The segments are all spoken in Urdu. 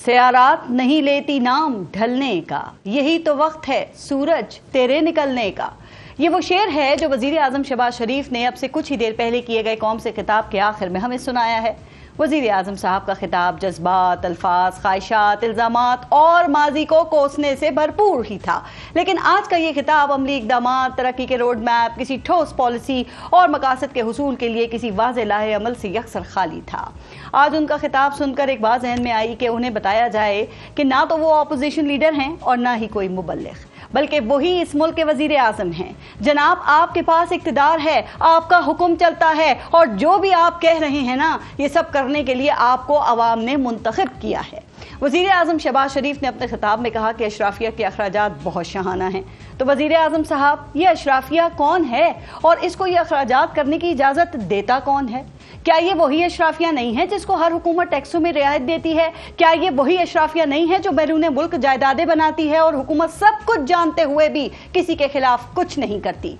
سیارات نہیں لیتی نام ڈھلنے کا، یہی تو وقت ہے سورج تیرے نکلنے کا۔ یہ وہ شعر ہے جو وزیر اعظم شہباز شریف نے اب سے کچھ ہی دیر پہلے کیے گئے قوم سے خطاب کے آخر میں ہمیں سنایا ہے۔ وزیر اعظم صاحب کا خطاب جذبات، الفاظ، خواہشات، الزامات اور ماضی کو کوسنے سے بھرپور ہی تھا، لیکن آج کا یہ خطاب عملی اقدامات، ترقی کے روڈ میپ، کسی ٹھوس پالیسی اور مقاصد کے حصول کے لیے کسی واضح لاہے عمل سے یکسر خالی تھا۔ آج ان کا خطاب سن کر ایک بات ذہن میں آئی کہ انہیں بتایا جائے کہ نہ تو وہ اپوزیشن لیڈر ہیں اور نہ ہی کوئی مبلغ، بلکہ وہی اس ملک کے وزیر اعظم ہیں۔ جناب، آپ کے پاس اقتدار ہے، آپ کا حکم چلتا ہے، اور جو بھی آپ کہہ رہے ہیں نا، یہ سب کرنے کے لیے آپ کو عوام نے منتخب کیا ہے۔ وزیر اعظم شہباز شریف نے اپنے خطاب میں کہا کہ اشرافیہ کے اخراجات بہت شاہانہ ہیں۔ تو وزیر اعظم صاحب، یہ اشرافیہ کون ہے اور اس کو یہ اخراجات کرنے کی اجازت دیتا کون ہے؟ کیا یہ وہی اشرافیہ نہیں ہے جس کو ہر حکومت ٹیکسوں میں رعایت دیتی ہے؟ کیا یہ وہی اشرافیہ نہیں ہے جو بیرون ملک جائیدادیں بناتی ہے اور حکومت سب کچھ جانتے ہوئے بھی کسی کے خلاف کچھ نہیں کرتی؟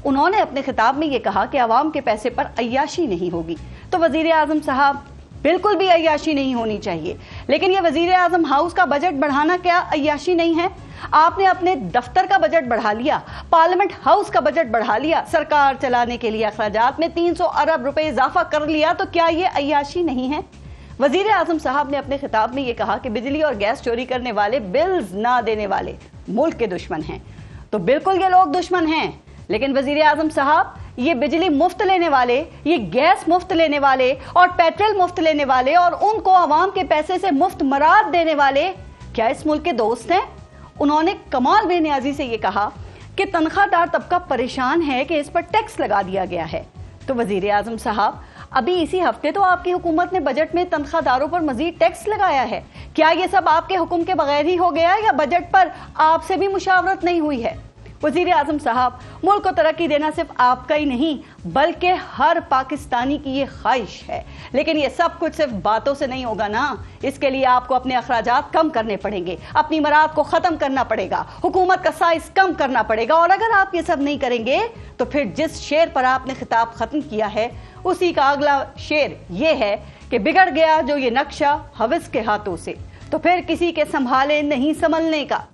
انہوں نے اپنے خطاب میں یہ کہا کہ عوام کے پیسے پر عیاشی نہیں ہوگی۔ تو وزیر اعظم صاحب، بالکل بھی عیاشی نہیں ہونی چاہیے، لیکن یہ وزیر اعظم ہاؤس کا بجٹ بڑھانا کیا عیاشی نہیں ہے؟ آپ نے اپنے دفتر کا بجٹ بڑھا لیا، پارلیمنٹ ہاؤس کا بجٹ بڑھا لیا، سرکار چلانے کے لیے اخراجات میں 300 ارب روپے اضافہ کر لیا، تو کیا یہ عیاشی نہیں ہے؟ وزیر اعظم صاحب نے اپنے خطاب میں یہ کہا کہ بجلی اور گیس چوری کرنے والے، بلز نہ دینے والے ملک کے دشمن ہیں۔ تو بالکل یہ لوگ دشمن ہیں، لیکن وزیر اعظم صاحب، یہ بجلی مفت لینے والے، یہ گیس مفت لینے والے اور پیٹرول مفت لینے والے اور ان کو عوام کے پیسے سے مفت مراد دینے والے کیا اس ملک کے دوست ہیں؟ انہوں نے کمال بے نیازی سے یہ کہا کہ تنخواہ دار طبقہ پریشان ہے کہ اس پر ٹیکس لگا دیا گیا ہے۔ تو وزیر اعظم صاحب، ابھی اسی ہفتے تو آپ کی حکومت نے بجٹ میں تنخواہ داروں پر مزید ٹیکس لگایا ہے۔ کیا یہ سب آپ کے حکم کے بغیر ہی ہو گیا یا بجٹ پر آپ سے بھی مشاورت نہیں ہوئی ہے؟ وزیر اعظم صاحب، ملک کو ترقی دینا صرف آپ کا ہی نہیں بلکہ ہر پاکستانی کی یہ خواہش ہے، لیکن یہ سب کچھ صرف باتوں سے نہیں ہوگا نا۔ اس کے لیے آپ کو اپنے اخراجات کم کرنے پڑیں گے، اپنی مراد کو ختم کرنا پڑے گا، حکومت کا سائز کم کرنا پڑے گا، اور اگر آپ یہ سب نہیں کریں گے تو پھر جس شعر پر آپ نے خطاب ختم کیا ہے اسی کا اگلا شعر یہ ہے کہ بگڑ گیا جو یہ نقشہ ہوس کے ہاتھوں سے، تو پھر کسی کے سنبھالے نہیں سنبھلنے کا۔